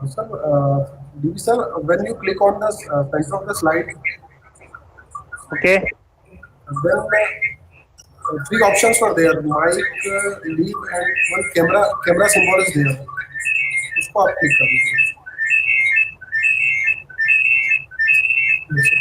Sir, sir, when you click on the center of the slide, Okay. then three options were there: mic, leave, and one camera symbol is there. उसको आप click कर लीजिए. Yes, sir.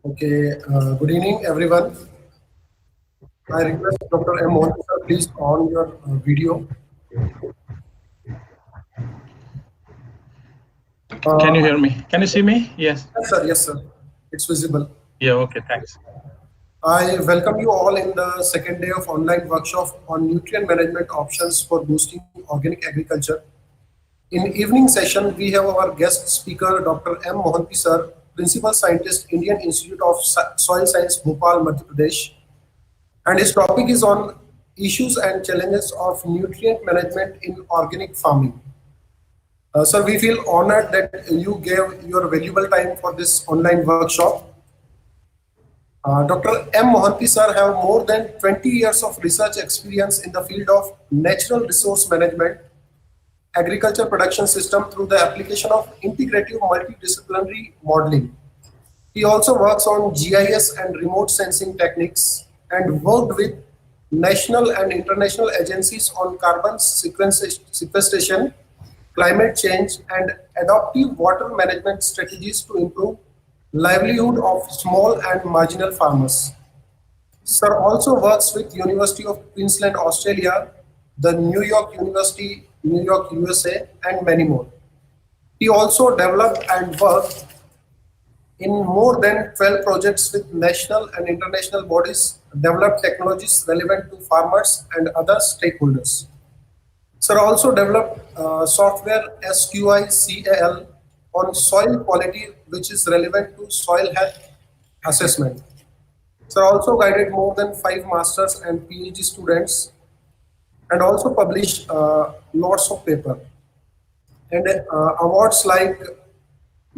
Okay, good evening, everyone. I request Dr. M. Mohanty, sir, please on your video. Can you Uh, hear me? Can you see me? Yes. yes, sir. Yes, sir. It's visible. Yeah, okay, thanks. I welcome you all in the second day of online workshop on nutrient management options for boosting organic agriculture. In evening session, we have our guest speaker, Dr. M. Mohanty, sir, Principal Scientist, Indian Institute of Soil Science, Bhopal, Madhya Pradesh. And his topic is on issues and challenges of nutrient management in organic farming. Sir, we feel honored that you gave your valuable time for this online workshop. Dr. M. Mohanty sir have more than 20 years of research experience in the field of natural resource management, agriculture production system through the application of integrative multidisciplinary modeling. He also works on GIS and remote sensing techniques and worked with national and international agencies on carbon sequestration, climate change, and adaptive water management strategies to improve livelihood of small and marginal farmers. Sir also works with University of Queensland, Australia, the New York University, New York, USA, and many more. He also developed and worked in more than 12 projects with national and international bodies, developed technologies relevant to farmers and other stakeholders. Sir also developed software SQICAL on soil quality, which is relevant to soil health assessment. Sir also guided more than 5 masters and PhD students and also published lots of paper. And awards like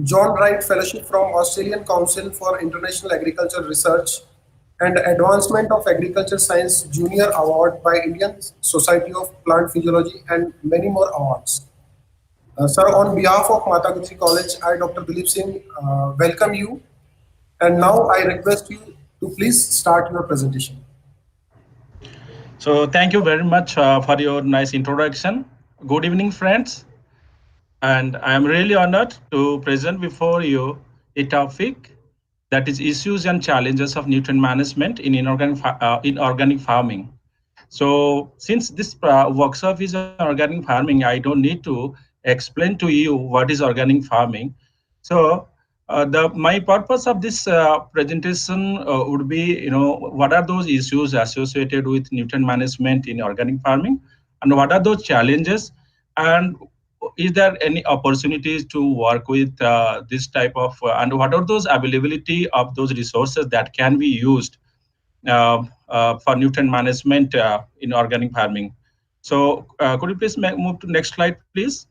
John Wright Fellowship from Australian Council for International Agricultural Research and Advancement of Agriculture Science Junior Award by Indian Society of Plant Physiology and many more awards. Sir, on behalf of Mata Gujri College, I, Dr. Dilip Singh, welcome you. And now I request you to please start your presentation. So thank you very much for your nice introduction. Good evening, friends. And I am really honored to present before you a topic that is issues and challenges of nutrient management in organic farming. So since this workshop is on organic farming, I don't need to explain to you what is organic farming. So my purpose of this presentation would be, what are those issues associated with nutrient management in organic farming, and what are those challenges, and is there any opportunities to work with this type of, and what are those availability of those resources that can be used for nutrient management in organic farming. So could you please move to next slide, please?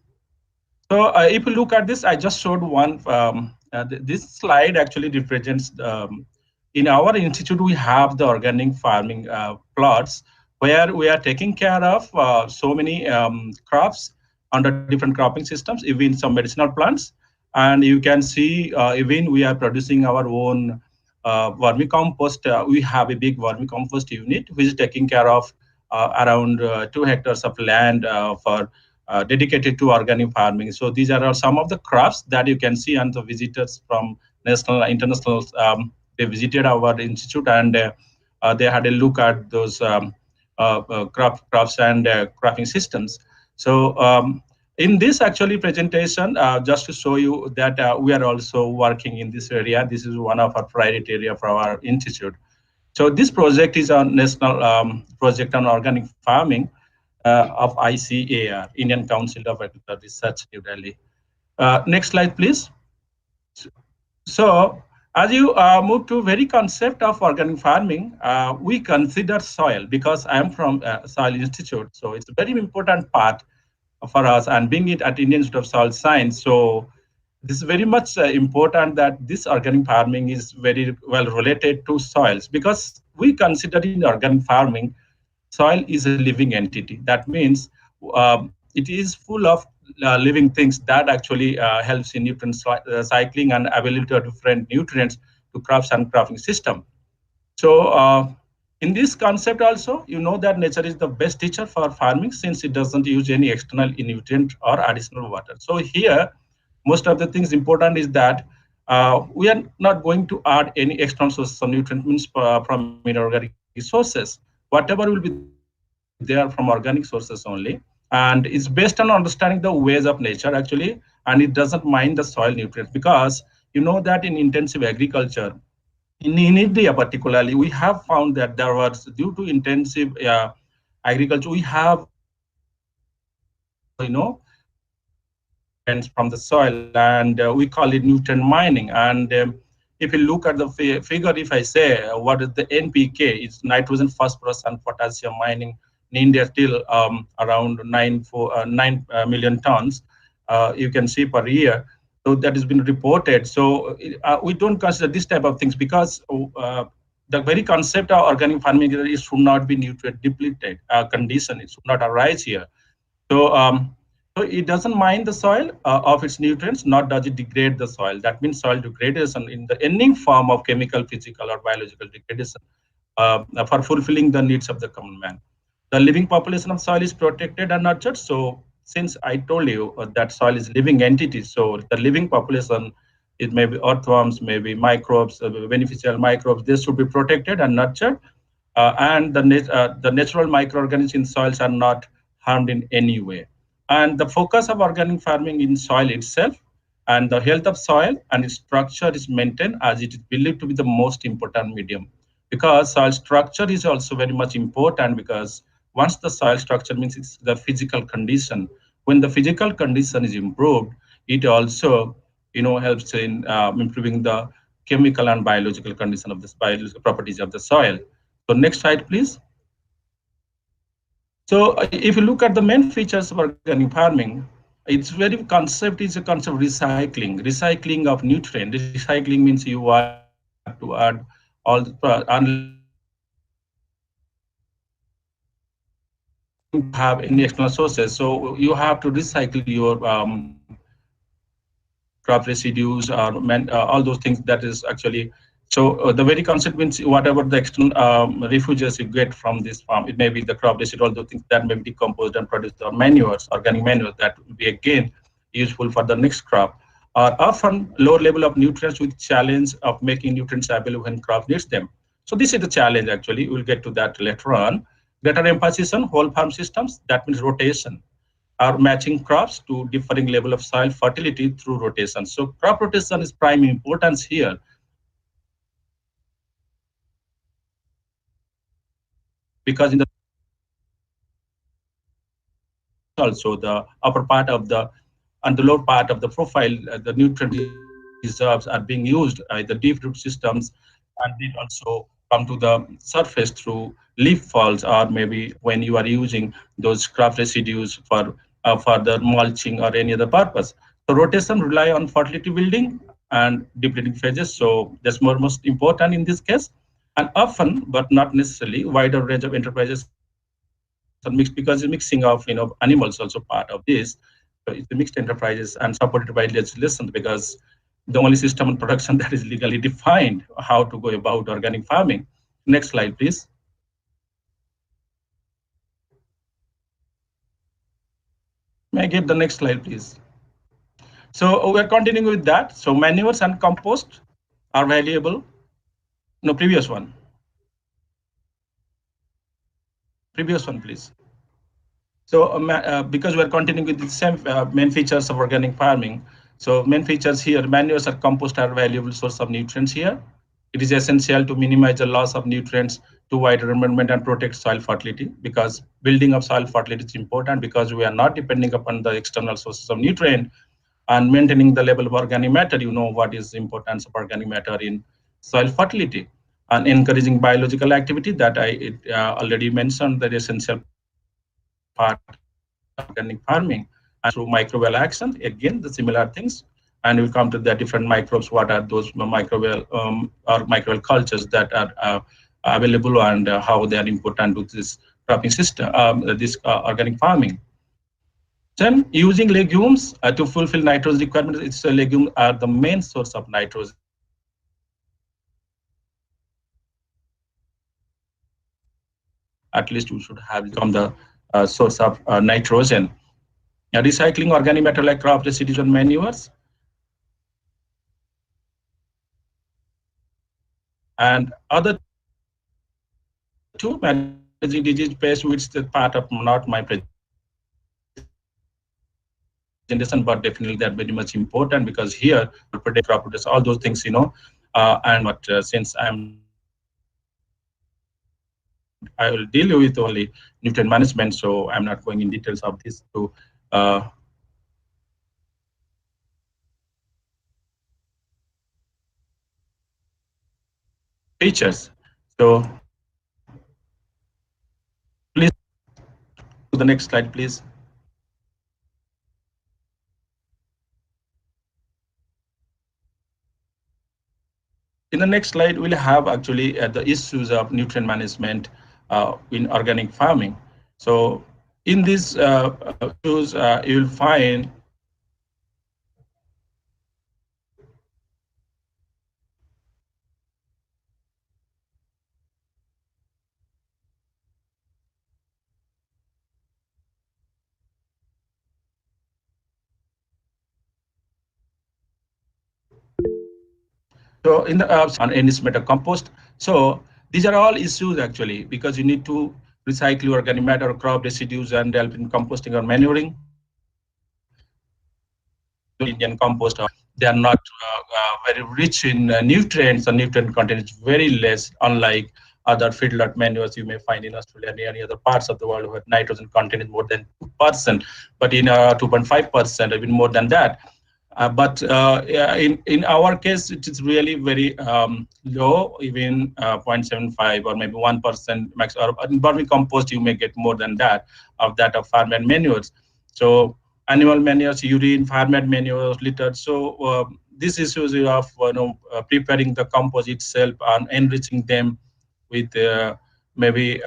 So if you look at this, I just showed one. This slide actually represents, in our institute, we have the organic farming plots where we are taking care of so many crops under different cropping systems, even some medicinal plants. And you can see even we are producing our own vermicompost. We have a big vermicompost unit which is taking care of around 2 hectares of land for dedicated to organic farming. So these are some of the crops that you can see, and the visitors from national, international, they visited our institute, and they had a look at those crops and cropping systems. So In this actually presentation, just to show you that we are also working in this area. This is one of our priority area for our institute. So this project is a national project on organic farming of ICAR, Indian Council of Agricultural Research, New Delhi. Next slide, please. So as you move to very concept of organic farming, we consider soil because I am from Soil Institute. So it's a very important part for us and being it at Indian Institute of Soil Science. So this is very much important that this organic farming is very well related to soils because we consider in organic farming, soil is a living entity. That means it is full of living things that actually helps in nutrient cycling and availability of different nutrients to crops and cropping system. So in this concept also, you know that nature is the best teacher for farming since it doesn't use any external nutrient or additional water. So here, most of the things important is that we are not going to add any external sources of nutrient means from inorganic sources. Whatever will be there from organic sources only. And it's based on understanding the ways of nature actually, and it doesn't mind the soil nutrients because you know that in intensive agriculture, in India particularly, we have found that there was due to intensive agriculture, we have nutrients from the soil, and we call it nutrient mining. And if you look at the figure, if I say what is the NPK, it's nitrogen, phosphorus, and potassium mining in India still around 9 million tons. You can see per year. So that has been reported. So we don't consider this type of things because the very concept of organic farming is should not be nutrient depleted condition. It should not arise here. So, so it doesn't mine the soil of its nutrients, nor does it degrade the soil. That means soil degradation in the any form of chemical, physical, or biological degradation for fulfilling the needs of the common man. The living population of soil is protected and nurtured. So, since I told you that soil is living entity, so the living population, it may be earthworms, maybe microbes, beneficial microbes. This should be protected and nurtured, and the natural microorganisms in soils are not harmed in any way. And the focus of organic farming in soil itself and the health of soil and its structure is maintained as it is believed to be the most important medium. Because soil structure is also very much important because once the soil structure means it's the physical condition. When the physical condition is improved, it also helps in improving the chemical and biological condition of the biological properties of the soil. So next slide, please. So if you look at the main features of organic farming, its very concept is a concept of recycling of nutrient. Recycling means you are to add all the unless you are going to have any external sources. So you have to recycle your crop residues or all those things that is actually. So the very concept means whatever the external refuges you get from this farm, it may be the crop residue, all those things that may be decomposed and produced or manures, organic manures that will be again useful for the next crop, are often lower level of nutrients with challenge of making nutrients available when crop needs them. So this is the challenge actually. We'll get to that later on. Greater emphasis on whole farm systems, that means rotation are matching crops to differing level of soil fertility through rotation. So crop rotation is prime importance here because in the also the upper part of the and the lower part of the profile, the nutrient reserves are being used the deep root systems, and it also come to the surface through leaf falls or maybe when you are using those crop residues for the mulching or any other purpose. So rotation rely on fertility building and depleting phases. So that's most important in this case. And often, but not necessarily, wider range of enterprises are mixed because the mixing of animals also part of this. So it's the mixed enterprises and supported by legislation because the only system of production that is legally defined how to go about organic farming. Next slide, please. May I get the next slide, please? So we're continuing with that. So manures and compost are valuable. No, previous one. Previous one, please. So because we are continuing with the same main features of organic farming, so main features here, manures are compost are valuable source of nutrients here. It is essential to minimize the loss of nutrients to wide environment and protect soil fertility, because building of soil fertility is important because we are not depending upon the external sources of nutrient, and maintaining the level of organic matter. You know what is the importance of organic matter in soil fertility, and encouraging biological activity that I already mentioned, that essential part of organic farming, and through microbial action, again the similar things. And we'll come to the different microbes. What are those microbial or microbial cultures that are available, and how they are important to this cropping system, this organic farming. Then using legumes to fulfill nitrogen requirements. It's legumes are the main source of nitrogen. At least you should have legumes in your from the source of nitrogen. Recycling organic matter like crop residues and manures, and other two, managing disease pest, which is part of not my presentation, but definitely they're very much important, because here we are protecting crop produce, all those things, and I will deal with only nutrient management, so I'm not going in details of this to uh, features. So please to the next slide, please. In the next slide, we'll have actually the issues of nutrient management in organic farming. So in these issues, you'll find so in the on enriched matter compost. So these are all issues actually, because you need to recycle organic matter, crop residues, and help in composting or manuring. Indian compost, they are not very rich in nutrients. The nutrient content is very less, unlike other feedlot manures you may find in Australia and any other parts of the world where nitrogen content is more than 2%, but in 2.5%, even more than that. But yeah, in our case, it is really very low, even 0.75 or maybe 1% max. Or in vermicompost, you may get more than that of farmland manures. So animal manures, urine, farmland manures, litter. So these issues of preparing the compost itself and enriching them with maybe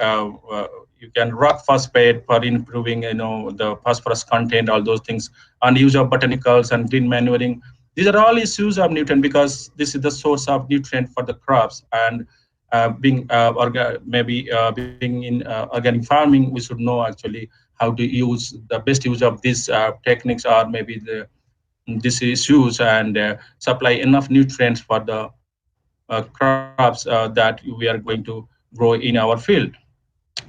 you can rock phosphate for improving the phosphorus content, all those things, and use of botanicals and green manuring. These are all issues of nutrient, because this is the source of nutrient for the crops. And being maybe being in organic farming, we should know actually how to use the best use of these techniques, or maybe the these issues, and supply enough nutrients for the crops that we are going to grow in our field.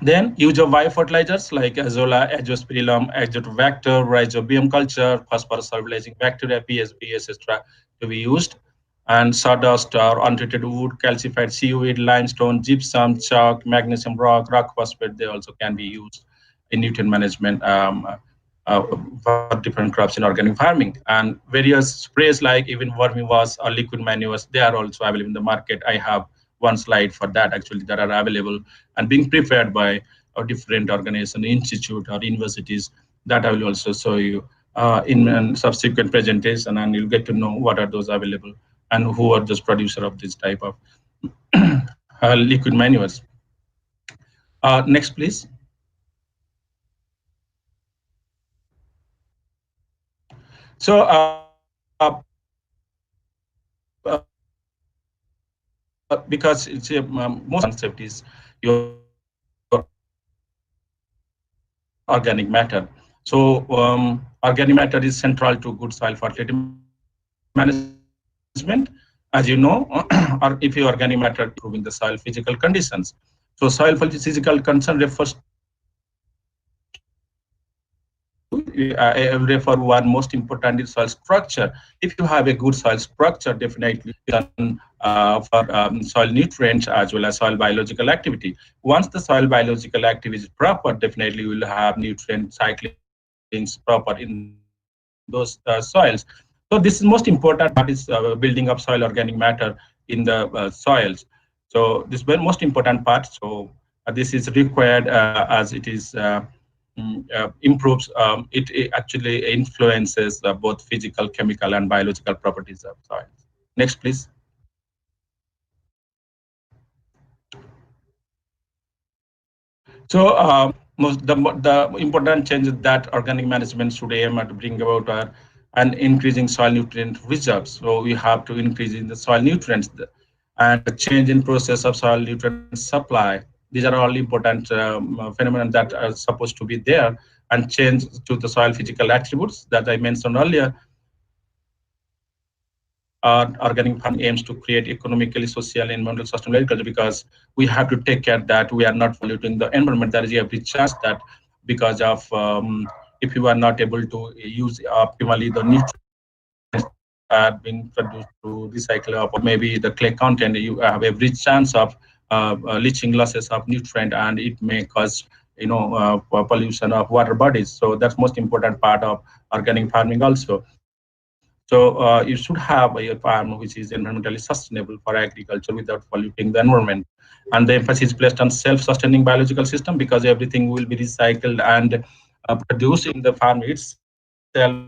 Then use of biofertilizers like azolla, azospirillum, azotobacter, rhizobium culture, phosphorus solubilizing bacteria, PSB, etc. to be used. And sawdust or untreated wood, calcified seaweed, limestone, gypsum, chalk, magnesium rock, rock phosphate, they also can be used in nutrient management for different crops in organic farming. And various sprays like even vermiwas or liquid manures, they are also available in the market. I have one slide for that actually, that are available and being prepared by a different organization, institute or universities, that I will also show you in a subsequent presentation, and you'll get to know what are those available and who are those producer of this type of liquid manures. Next, please. So because it's most concept is your organic matter. So organic matter is central to good soil fertility management. As you know, or if your organic matter improving the soil physical conditions. So soil physical concern refers to the physical concern refers to the presence of organic matter I will refer one most important is soil structure. If you have a good soil structure, definitely for soil nutrients as well as soil biological activity. Once the soil biological activity is proper, definitely you will have nutrient cyclings proper in those soils. So this is most important part is building up soil organic matter in the soils. So this is very most important part. So this is required as it is improves. It actually influences both physical, chemical, and biological properties of soils. Next, please. So the important changes that organic management should aim at bring about are an increasing soil nutrient reserves. So we have to increase in the soil nutrients and the change in process of soil nutrient supply. These are all important phenomena that are supposed to be there, and change to the soil physical attributes that I mentioned earlier. Organic farming aims to create economically, social, and environmental sustainable agriculture, because we have to take care that we are not polluting the environment. There is every chance that because of if you are not able to use optimally the nutrients that are being produced through recycle or maybe the clay content, you have every chance of leaching losses of nutrient, and it may cause pollution of water bodies. So that's most important part of organic farming also. So you should have a farm which is environmentally sustainable for agriculture without polluting the environment. And the emphasis is placed on self-sustaining biological system, because everything will be recycled and produced in the farm itself,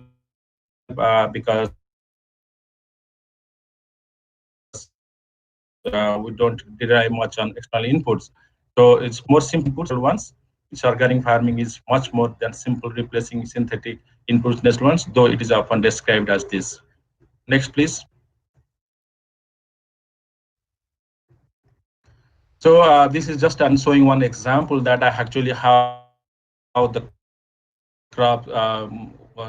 because we don't derive much on external inputs. So it's more simple and natural ones. It's organic farming is much more than simple replacing synthetic inputs, natural ones, though it is often described as this. Next, please. So this is just showing one example that I actually how the crop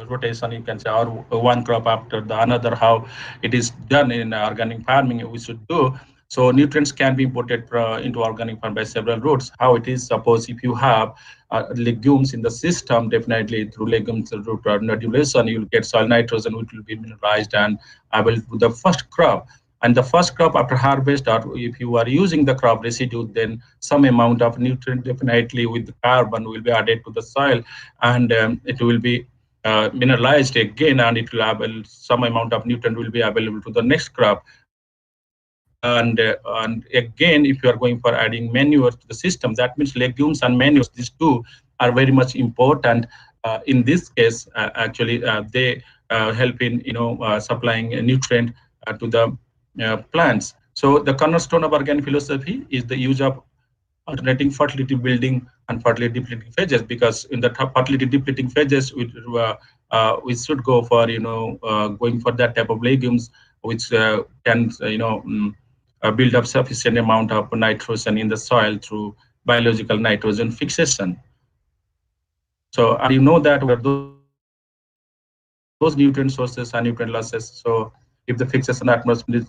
rotation, you can say, or one crop after the another, how it is done in organic farming we should do. So nutrients can be imported into organic farm by several routes. How it is, suppose if you have legumes in the system, definitely through legumes root or nodulation, you will get soil nitrogen, which will be mineralized and available to the first crop. And the first crop after harvest, or if you are using the crop residue, then some amount of nutrient definitely with the carbon will be added to the soil, and it will be mineralized again, and it will have some amount of nutrient will be available to the next crop. And again, if you are going for adding manure to the system, that means legumes and manures, these two are very much important. In this case, actually, they help in supplying a nutrient to the plants. So the cornerstone of organic philosophy is the use of alternating fertility building and fertility depleting phases, because in the fertility depleting phases we should go for going for that type of legumes which can build up sufficient amount of nitrogen in the soil through biological nitrogen fixation. So and you know that where those nutrient sources and nutrient losses. So if the fixation atmosphere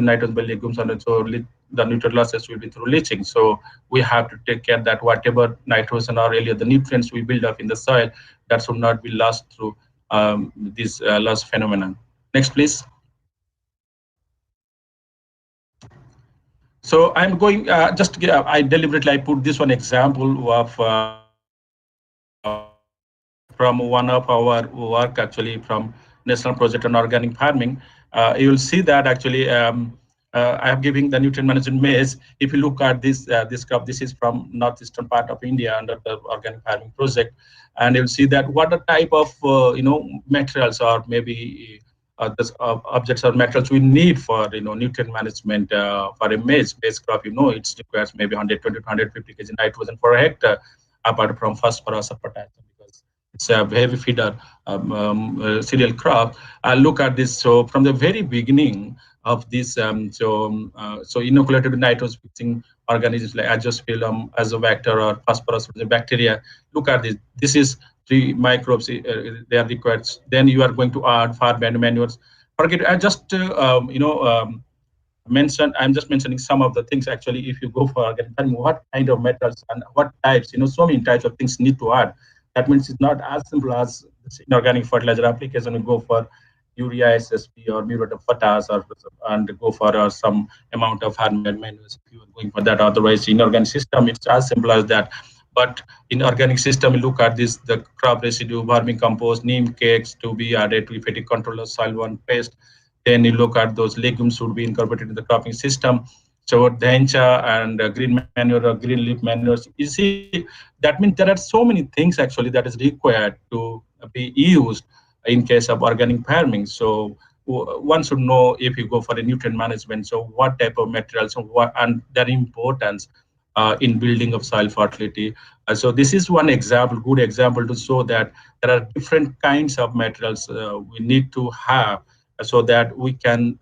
nitrogen by legumes, and so the nutrient losses will be through leaching. So we have to take care that whatever nitrogen or earlier the nutrients we build up in the soil, that should not be lost through this loss phenomenon. Next, please. So I'm going I deliberately I put this one example of from one of our work actually from National Project on Organic Farming. You will see that actually I have given the nutrient management maze. If you look at this crop, this is from northeastern part of India under the organic farming project, and you'll see that what the type of materials or maybe objects or materials we need for nutrient management for a maize crop. It requires maybe 120 to 150 kg nitrogen per hectare, apart from phosphorus or potassium, because it's a heavy feeder cereal crop. Look at this. So from the very beginning of this, so inoculated with nitrogen fixing organisms like azospilum, azovector, or phosphorus bacteria. Look at this. This is three microbes. They are required. Then you are going to add far band manures. Forget. I just I'm just mentioning some of the things. Actually, if you go for organic farming, what kind of metals and what types, so many types of things need to add. That means it's not as simple as this inorganic fertilizer application. You go for urea, SSP, or muriate of potash, or and go for some amount of farming manuals if you are going for that. Otherwise, in organic system, it's as simple as that. But in organic system, you look at this: the crop residue, vermi compost, neem cakes to be added to effective control of soil borne pest. Then you look at those legumes should be incorporated in the cropping system. So dhencha and green manure or green leaf manures. You see, that means there are so many things actually that is required to be used in case of organic farming. So one should know if you go for a nutrient management. So what type of materials and their importance in building of soil fertility. So this is one example, good example to show that there are different kinds of materials we need to have so that we can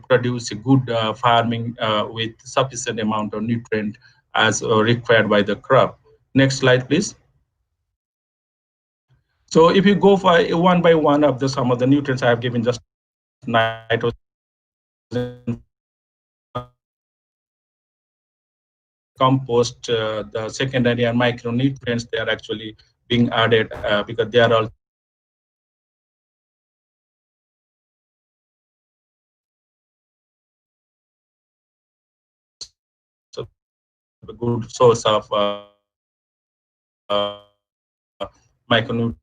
produce a good farming with sufficient amount of nutrient as required by the crop. Next slide, please. So if you go for one by one of the some of the nutrients I have given, just nitrogen, phosphorus, compost, the secondary and micronutrients, they are actually being added because they are also the good source of micronutrients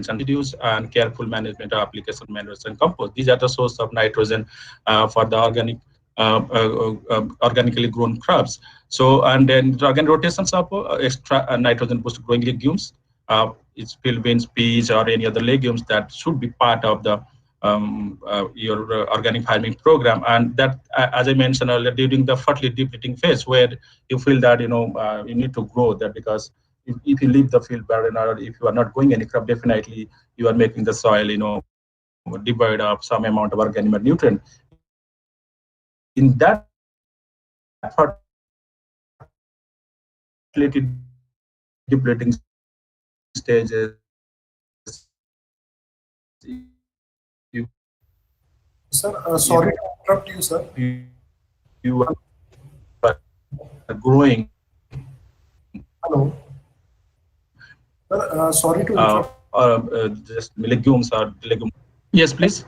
and residues, and careful management of application manures and compost. These are the source of nitrogen for the organically grown crops. So, and then the organic rotations of extra nitrogen boost growing legumes. It's field beans, peas, or any other legumes that should be part of the your organic farming program. And that, as I mentioned earlier, during the fertility depleting phase, where you feel that you need to grow that, because if you leave the field barren, or if you are not growing any crop, definitely you are making the soil devoid of some amount of organic nutrient. In that fertility depleting stages, you Sir, if sorry to interrupt you, sir. you are growing Hello. Sir, sorry to interrupt. just legumes or legume. Yes, please.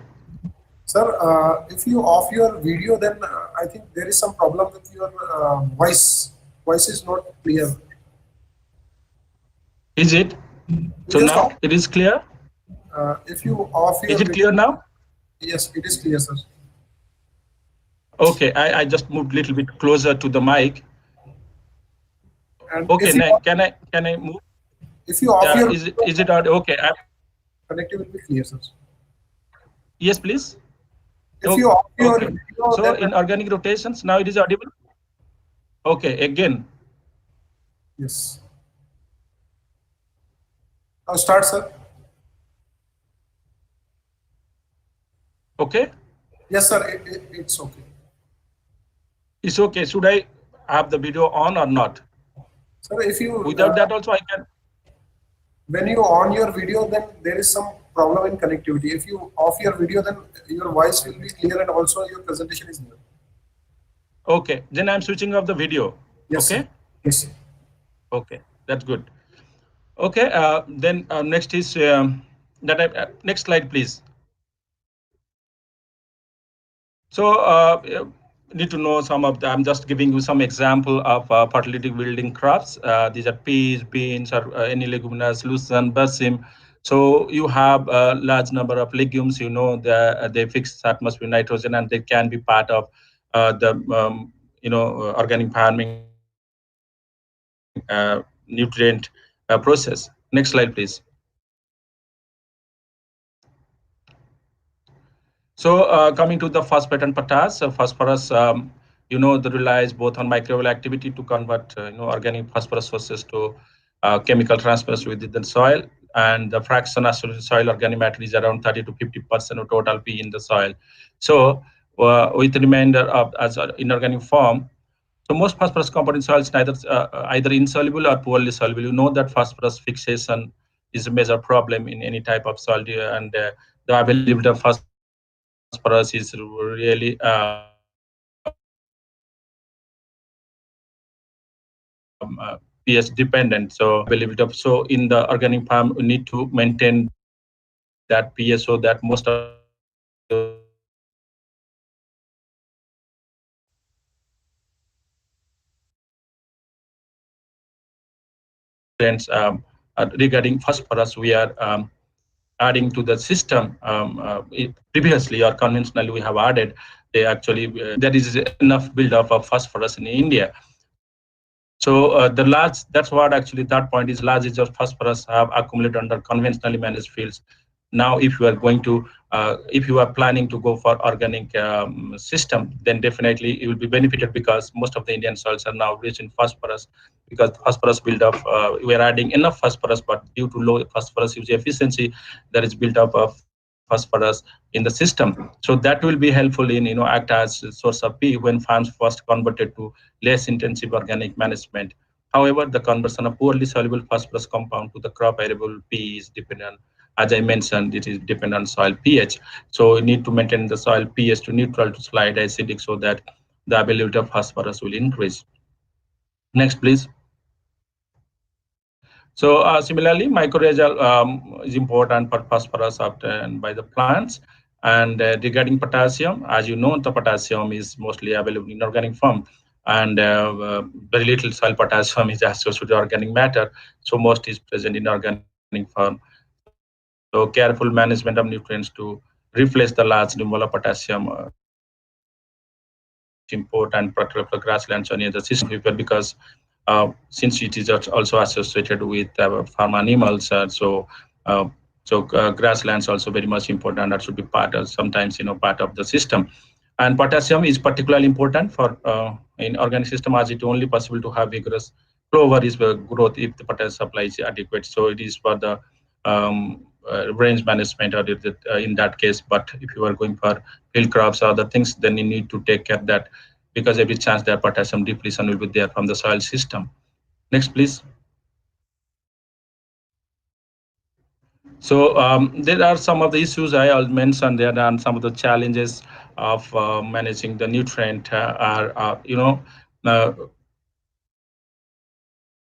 Sir, if you off your video, then I think there is some problem with your voice. Voice is not clear. Is it? You So just off, now it is clear. if you off Is your it video, clear now? yes, it is clear, sir. Okay, I just moved a little bit closer to the mic. And Okay, now can I move? if you off Yeah, your is it out? Okay, connectivity will be clear, sir. yes, please. If you off your Okay. video, So then in organic rotations, now it is audible. Okay, again. yes. Now start, sir. Okay, Yes, sir. It's okay. it's okay. Should I have the video on or not? Sir, if you Without that, also I can. when you on your video, then there is some problem in connectivity. If you off your video, then your voice will be clear and also your presentation is clear. Okay, then I'm switching off the video. Yes, sir. Okay, Yes, sir. okay, that's good. Okay, then next is next slide, please. So need to know some of the, I'm just giving you some example of fertility building crops. These are peas, beans, or any leguminous, lucerne, basim. So you have a large number of legumes, they fix atmosphere nitrogen, and they can be part of the organic farming nutrient process. Next slide, please. So coming to the phosphate and potash, phosphorus, the relies both on microbial activity to convert, organic phosphorus sources to chemical transfers within the soil, and the fraction associated soil organic matter is around 30 to 50% of total P in the soil. So with the remainder of as inorganic form. So most phosphorus compound in soil is either insoluble or poorly soluble. You know that phosphorus fixation is a major problem in any type of soil, and the availability of phosphorus is really pH dependent. So availability of, so in the organic farm, we need to maintain that pH so that most of the nutrients regarding phosphorus we are adding to the system. Previously or conventionally we have added, they actually there is enough buildup of phosphorus in India. So the large, that's what actually that point is, large is of phosphorus have accumulated under conventionally managed fields. Now if you are going to if you are planning to go for organic system, then definitely you will be benefited, because most of the Indian soils are now rich in phosphorus, because phosphorus build up, we are adding enough phosphorus, but due to low phosphorus use efficiency, there is build up of phosphorus in the system. So that will be helpful in, act as a source of P when farms first converted to less intensive organic management. However, the conversion of poorly soluble phosphorus compound to the crop arable P is dependent, as I mentioned, it is dependent on soil pH. So we need to maintain the soil pH to neutral to slight acidic so that the availability of phosphorus will increase. Next, please. So similarly, mycorrhizal is important for phosphorus obtained by the plants. And regarding potassium, as you know, the potassium is mostly available in organic form, and very little soil potassium is associated with organic matter. So most is present in organic form. So careful management of nutrients to replace the large removal of potassium is very much important, particularly for grasslands or near the system because since it is also associated with farm animals, grasslands also very much important. That should be part of, sometimes part of the system. And potassium is particularly important for in organic system, as it only possible to have vigorous clover is growth if the potassium supply is adequate. So it is for the range management or in that case. But if you are going for field crops or other things, then you need to take care that, because every chance that potassium depletion will be there from the soil system. Next, please. So there are some of the issues I will mention there, and some of the challenges of managing the nutrient are, uh,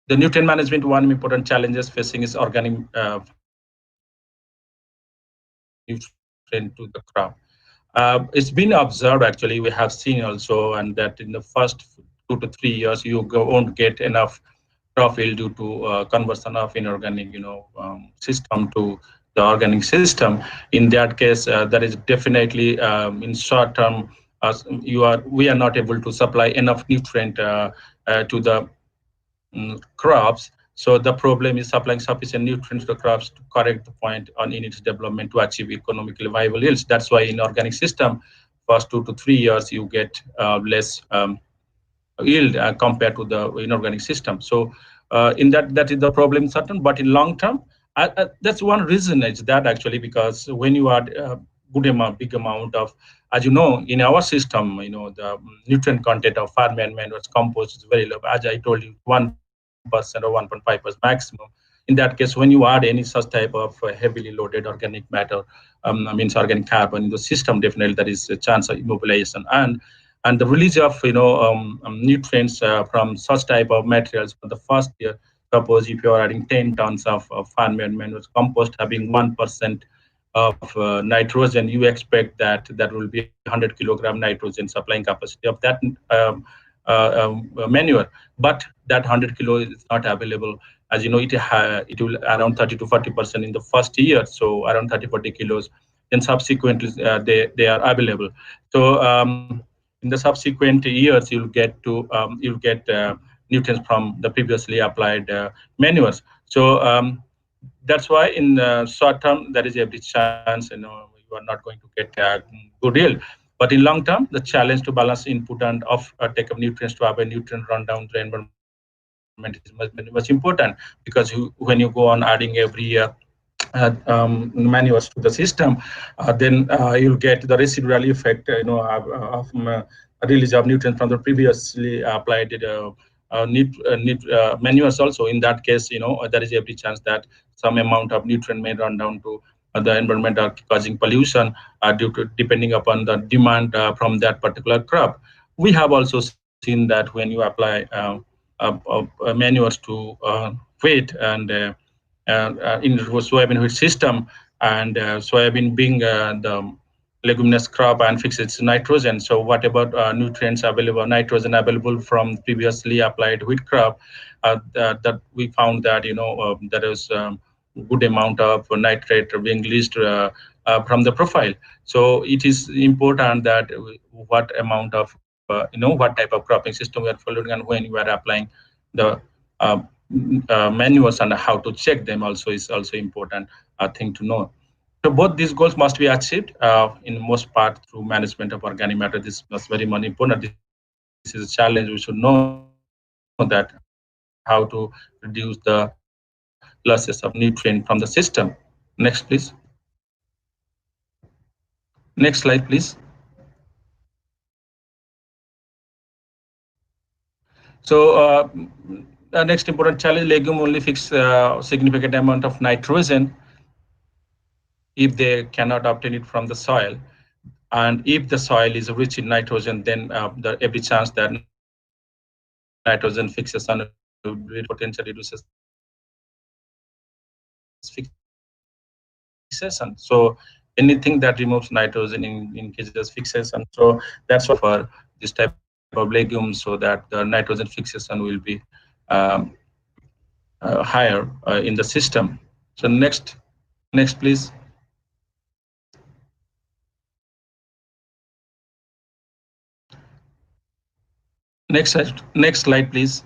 the nutrient management. One important challenges facing is organic farming is supplying enough nutrient to the crop. It's been observed, actually, we have seen also, and that in the first 2 to 3 years, you won't get enough crop yield due to conversion of inorganic, system to the organic system. In that case, there is definitely in short term, we are not able to supply enough nutrient to the crops. So the problem is supplying sufficient nutrients to the crops to correct the point on in its development to achieve economically viable yields. That's why in organic system, first 2 to 3 years, you get less yield compared to the inorganic system. So in that is the problem certain, but in long term, that's one reason is that actually, because when you add big amount of, as you know, in our system, the nutrient content of farmland manure compost is very low. As I told you, 1% or 1.5% maximum. In that case, when you add any such type of heavily loaded organic matter, means organic carbon in the system, definitely there is a chance of immobilization and the release of nutrients from such type of materials for the first year. Suppose if you are adding 10 tons of farmland manure compost having 1% of nitrogen, you expect that that will be 100 kilogram nitrogen supplying capacity of that manure. But that 100 kilo is not available. As you know, it will around 30 to 40% in the first year, so around 30-40 kilos. Then subsequently, they are available. So in the subsequent years, you'll get nutrients from the previously applied manures. So that's why in short term there is every chance you are not going to get a good yield. But in long term, the challenge to balance input and of take of nutrients to avoid nutrient rundown to the environment is much important, because when you go on adding every year manures to the system, then you'll get the residual effect, of release of nutrients from the previously applied manures. Also, in that case, there is every chance that some amount of nutrient may run down to the environment, or causing pollution due to depending upon the demand from that particular crop. We have also seen that when you apply manures to wheat and in soybean wheat system, and soybean being the leguminous crop and fix its nitrogen. So whatever nutrients available, nitrogen available from previously applied wheat crop, that we found that there is good amount of nitrate being released from the profile. So it is important that what amount of what type of cropping system we are following and when we are applying the uh, manuals and how to check them also is also important thing to know. So both these goals must be achieved in most part through management of organic matter. This is very much important. This is a challenge. We should know that how to reduce the losses of nutrient from the system. Next, please. Next slide, please. So the next important challenge: legume only fix significant amount of nitrogen if they cannot obtain it from the soil. And if the soil is rich in nitrogen, then every chance that nitrogen fixation will potentially reduces fixation. So anything that removes nitrogen increases fixation. So that's why we prefer this type of legumes so that the nitrogen fixation will be um, higher in the system. So next please. Next slide, please.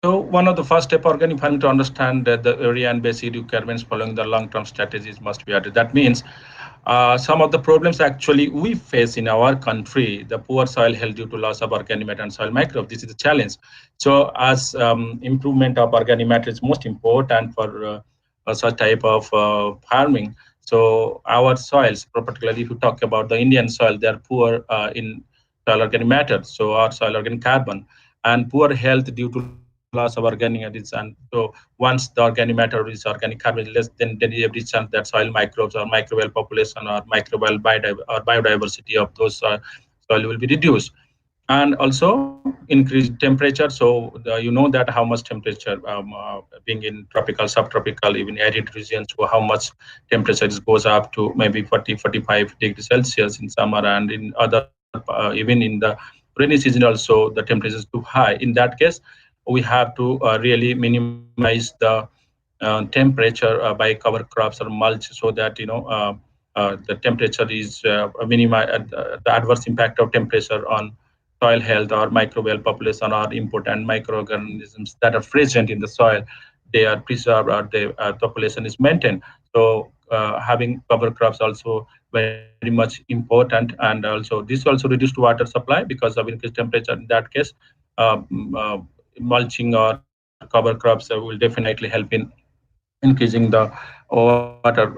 So one of the first step organic farming to understand that the area and basic requirements following the long-term strategies must be added. That means some of the problems actually we face in our country, the poor soil health due to loss of organic matter and soil microbes. This is a challenge. So as improvement of organic matter is most important for such type of farming. So our soils, particularly if you talk about the Indian soil, they are poor in soil organic matter. So our soil organic carbon and poor health due to loss of organic matter. And so once the organic matter is organic carbon less, then every chance that soil microbes or microbial population or microbial biodiversity of those soil will be reduced. And also increased temperature. So that how much temperature being in tropical, subtropical, even arid regions, so how much temperature goes up to maybe 40 45 degrees Celsius in summer, and in other even in the rainy season also the temperature is too high. In that case we have to really minimize the temperature by cover crops or mulch, so that the temperature is minimize the adverse impact of temperature on soil health or microbial population or important microorganisms that are present in the soil. They are preserved or the population is maintained. So having cover crops also very much important, and also this also reduced water supply because of increased temperature. In that case mulching or cover crops will definitely help in increasing the water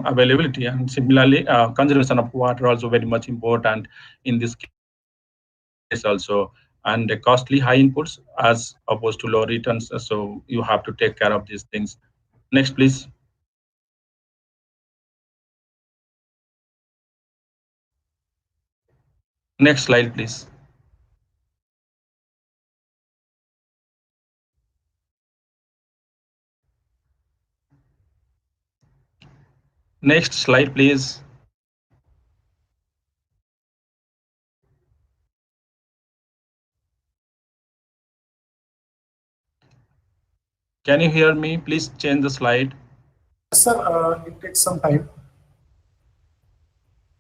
availability. And similarly conservation of water also very much important in this case also. And costly high inputs as opposed to low returns, so you have to take care of these things. Next please. Next slide please. Next slide please. Can you hear me? Please change the slide. Yes, sir. It takes some time.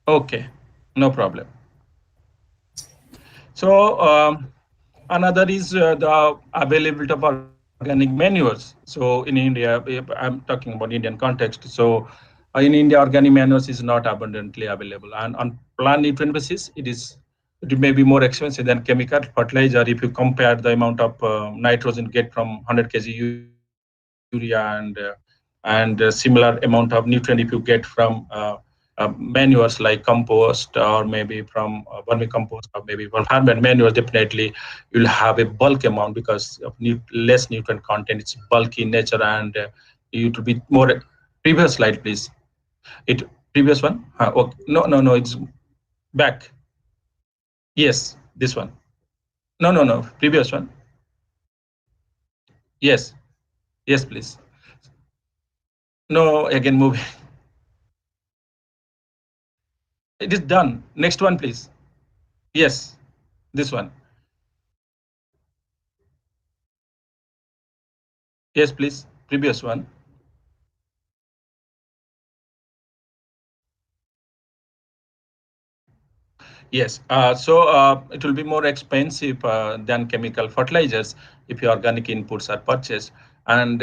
Okay, no problem. So another is the availability of organic manures. So in India, I'm talking about Indian context. So in India, organic manures is not abundantly available, and on plant nutrient basis, it may be more expensive than chemical fertilizer. If you compare the amount of nitrogen get from 100 kg urea and similar amount of nutrient if you get from manures like compost or maybe from vermicompost or maybe from farm and manures, definitely you'll have a bulk amount because of less nutrient content. It's bulky in nature, and it will be more. Previous slide please. It previous one. Okay. No, it's Back. Yes, this one. No, no, no. Previous one. Yes. Yes, please. No, again moving. It is done. Next one, please. Yes, this one. Yes, please. Previous one. Yes. So it will be more expensive than chemical fertilizers if your organic inputs are purchased. And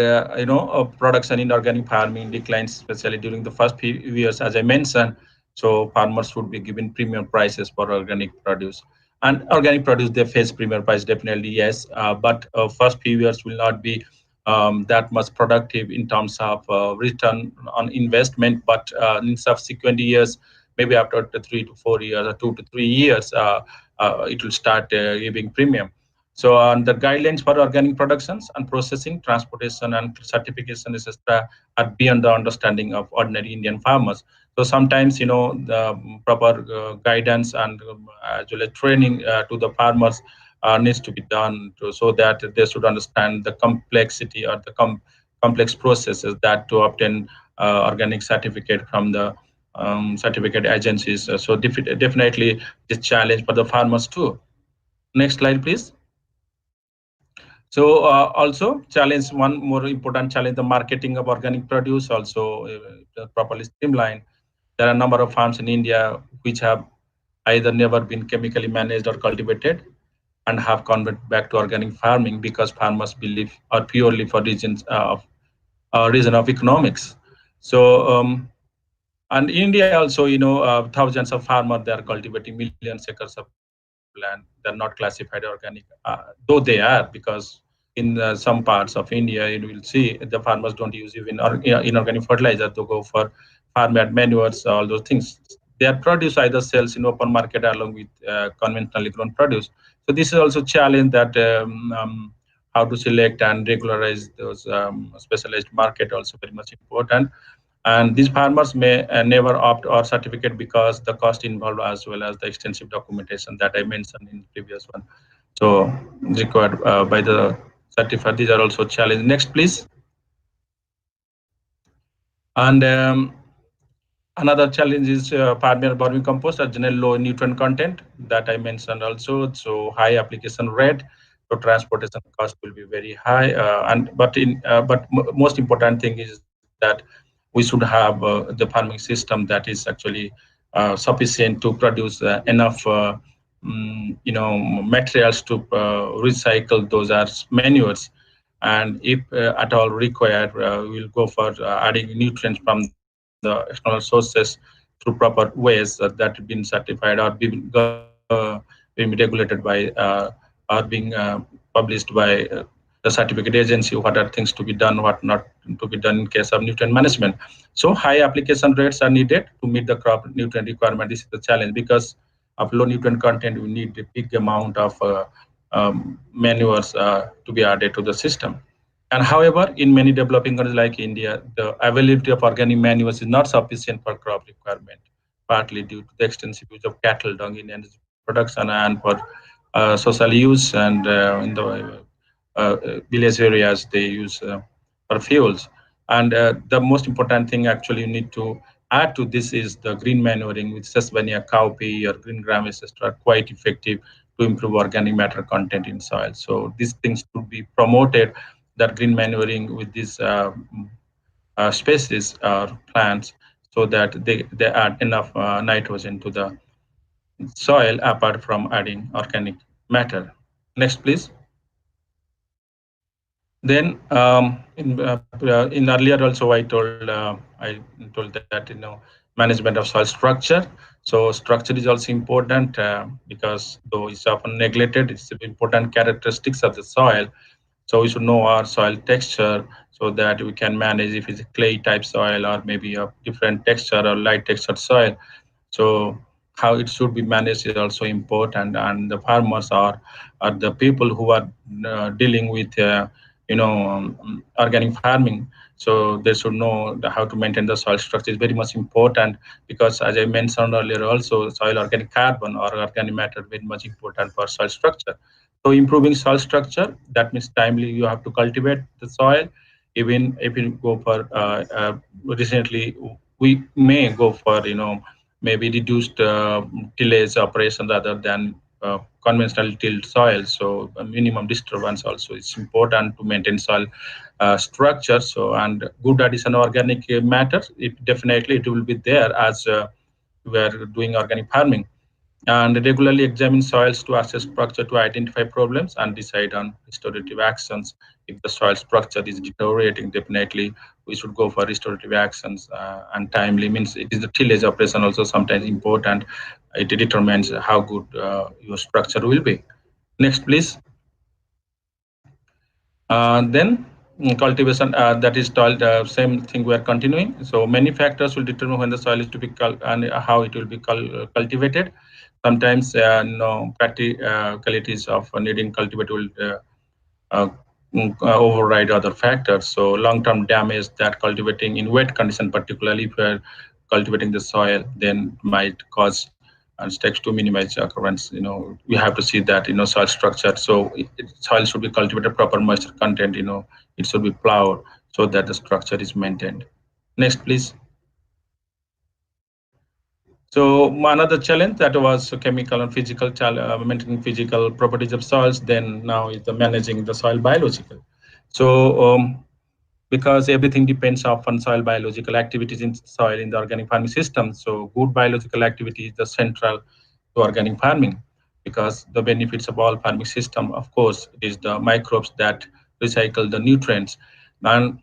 production in organic farming declines, especially during the first few years, as I mentioned. So farmers should be given premium prices for organic produce. And organic produce, they face premium price definitely, yes. But first few years will not be that much productive in terms of return on investment. But in subsequent years, maybe after 3 to 4 years or 2 to 3 years, it will start giving premium. So the guidelines for organic productions and processing, transportation, and certification, etc., are beyond the understanding of ordinary Indian farmers. So sometimes, the proper guidance and as well as training to the farmers needs to be done so that they should understand the complexity or the complex processes that to obtain organic certificate from the certificate agencies. So definitely this challenge for the farmers too. Next slide, please. So also challenge, one more important challenge, the marketing of organic produce also properly streamlined. There are a number of farms in India which have either never been chemically managed or cultivated and have converted back to organic farming because farmers believe or purely for reason of economics. So and India also, thousands of farmers, they are cultivating millions acres of land. They're not classified organic, though they are, because in some parts of India, you will see the farmers don't use even inorganic fertilizer to go for farm yard manures, all those things. Their produce either sells in open market along with conventionally grown produce. So this is also challenge that how to select and regularize those specialized market, also very much important. And these farmers may never opt or certificate because the cost involved as well as the extensive documentation that I mentioned in the previous one. So required by the certified. These are also challenges. Next, please. And another challenge is farmer vermicompost or general low nutrient content that I mentioned also. So high application rate, so transportation cost will be very high. Most important thing is that we should have the farming system that is actually sufficient to produce enough materials to recycle those as manures. And if at all required, we'll go for adding nutrients from the external sources through proper ways that have been certified or being regulated by or being published by the certificate agency. What are things to be done, what not to be done in case of nutrient management. So high application rates are needed to meet the crop nutrient requirement. This is the challenge because of low nutrient content. We need a big amount of manures to be added to the system. And however, in many developing countries like India, the availability of organic manures is not sufficient for crop requirement, partly due to the extensive use of cattle dung in energy production and for social use. And in the village areas, they use for fuels. And the most important thing actually you need to add to this is the green manuring with sesbania, cowpea, or green gram, etc., are quite effective to improve organic matter content in soil. So these things should be promoted, that green manuring with these species or plants, so that they add enough nitrogen to the soil apart from adding organic matter. Next, please. Then in earlier also I told that management of soil structure. So structure is also important because though it's often neglected, it's important characteristics of the soil. So we should know our soil texture so that we can manage if it's a clay type soil or maybe a different texture or light textured soil. So how it should be managed is also important, and the farmers are the people who are dealing with organic farming. So they should know how to maintain the soil structure is very much important, because as I mentioned earlier also, soil organic carbon or organic matter very much important for soil structure. So improving soil structure, that means timely you have to cultivate the soil. Even if you go for recently, we may go for maybe reduced tillage operation rather than conventional tilled soil. So minimum disturbance also is important to maintain soil structure. So, and good addition of organic matter, it definitely it will be there as we are doing organic farming. And regularly examine soils to assess structure to identify problems and decide on restorative actions. If the soil structure is deteriorating, definitely we should go for restorative actions. And timely means it is the tillage operation also sometimes important. It determines how good your structure will be. Next, please. Then cultivation, that is told, same thing we are continuing. So many factors will determine when the soil is to be and how it will be cultivated. Sometimes no practicalities of needing cultivate will uh, override other factors. So long-term damage that cultivating in wet condition, particularly if you are cultivating the soil, then might cause and steps to minimize occurrence. We have to see that soil structure. So soil should be cultivated proper moisture content. It should be plowed so that the structure is maintained. Next, please. So another challenge that was chemical and physical maintaining physical properties of soils. Then now is the managing the soil biological. So because everything depends on soil biological activities in soil in the organic farming system. So good biological activity is the central to organic farming, because the benefits of all farming system, of course, is the microbes that recycle the nutrients. And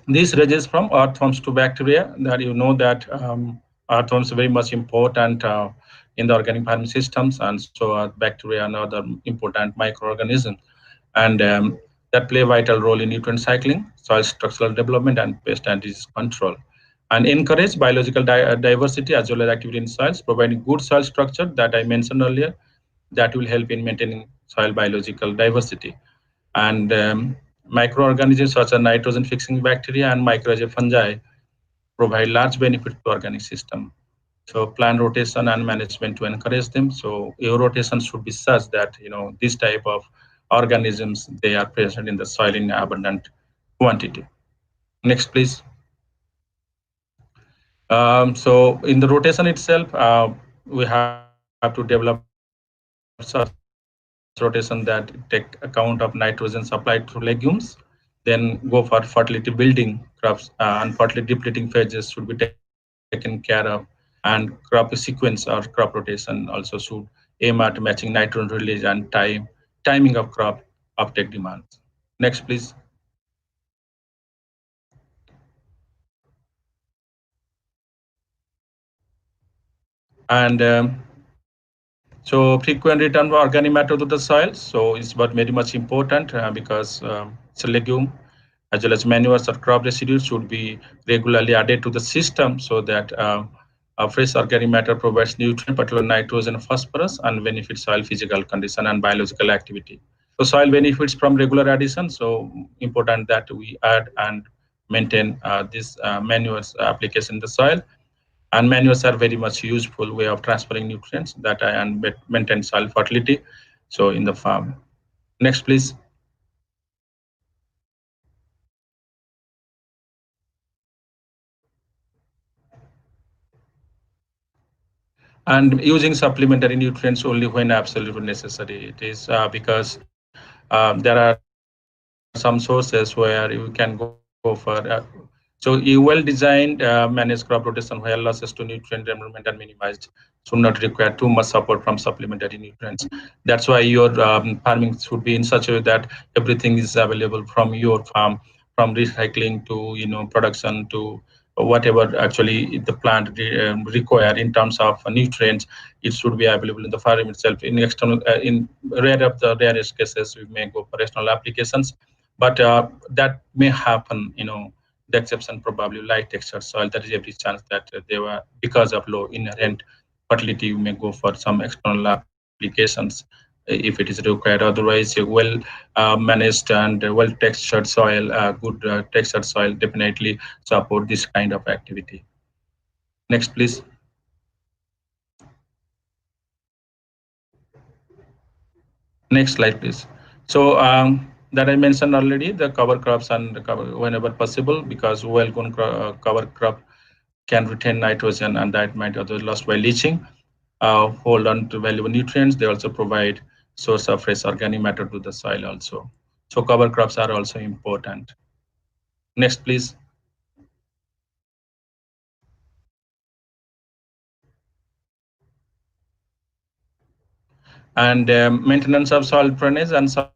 this ranges from earthworms to bacteria. That that earthworms are very much important in the organic farming systems, and so are bacteria and other important microorganisms, and that play a vital role in nutrient cycling, soil structural development, and pest and disease control. And encourage biological diversity as well as activity in soils, providing good soil structure that I mentioned earlier, that will help in maintaining soil biological diversity. And microorganisms such as nitrogen fixing bacteria and mycorrhizal fungi provide large benefit to organic system. So plant rotation and management to encourage them. So your rotation should be such that this type of organisms, they are present in the soil in abundant quantity. Next, please. So in the rotation itself, we have to develop such rotation that take account of nitrogen supplied through legumes. Then go for fertility building crops, and fertility depleting phases should be taken care of. And crop sequence or crop rotation also should aim at matching nitrogen release and timing of crop uptake demands. Next, please. And so frequent return of organic matter to the soil. So it's but very much important because it's a legume, as well as manures or crop residues should be regularly added to the system, so that fresh organic matter provides nutrient, particularly nitrogen, phosphorus, and benefits soil physical condition and biological activity. So soil benefits from regular addition. So important that we add and maintain this manures application in the soil. And manures are very much useful way of transferring nutrients that and maintain soil fertility. So in the farm. Next, please. And using supplementary nutrients only when absolutely necessary. It is because there are some sources where you can go for so a well-designed managed crop rotation where losses to nutrient environment are minimized should not require too much support from supplementary nutrients. That's why your farming should be in such a way that everything is available from your farm, from recycling to production to whatever actually the plant require in terms of nutrients. It should be available in the farm itself. In external, in rare of the rarest cases, we may go for external applications, but that may happen. The exception probably light texture soil. There is every chance that they were because of low inherent fertility. You may go for some external applications, if it is required. Otherwise, a well managed and well textured soil, good textured soil definitely support this kind of activity. Next, please. Next slide, please. So that I mentioned already, the cover crops and the cover whenever possible, because well-grown cover crop can retain nitrogen and that might otherwise lost by leaching. Hold on to valuable nutrients. They also provide source of fresh organic matter to the soil also. So cover crops are also important. Next, please. And maintenance of soil drainage and soil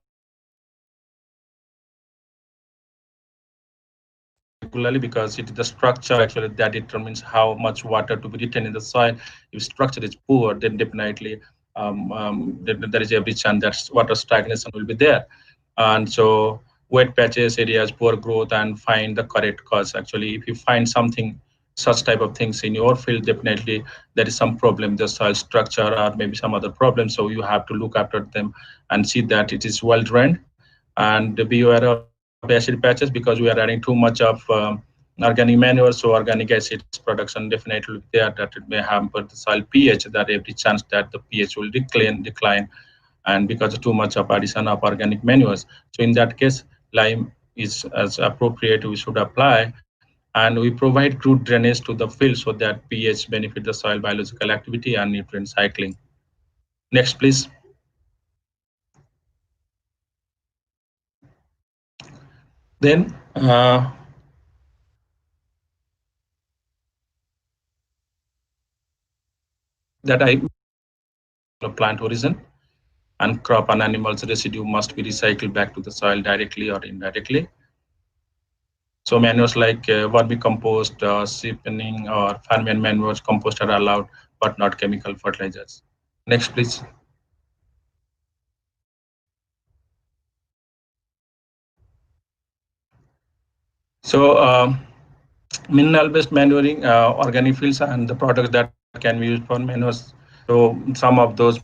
regularly, because it is the structure actually that determines how much water to be retained in the soil. If structure is poor, then definitely there is every chance that water stagnation will be there. And so wet patches, areas, poor growth, and find the correct cause. Actually, if you find something, such type of things in your field, definitely there is some problem, the soil structure or maybe some other problem. So you have to look after them and see that it is well drained, and be aware of acid patches, because we are adding too much of organic manure. So organic acids production definitely will be there, that it may hamper the soil pH, that every chance that the pH will decline, and because of too much of addition of organic manures. So in that case, lime is as appropriate we should apply, and we provide good drainage to the field so that pH benefit the soil biological activity and nutrient cycling. Next, please. Then that I plant origin and crop and animals residue must be recycled back to the soil directly or indirectly. So manures like vermicompost, seeping, or farming manures, compost are allowed, but not chemical fertilizers. Next, please. So mineral-based manuring, organic fields, and the products that can be used for manures. So some of those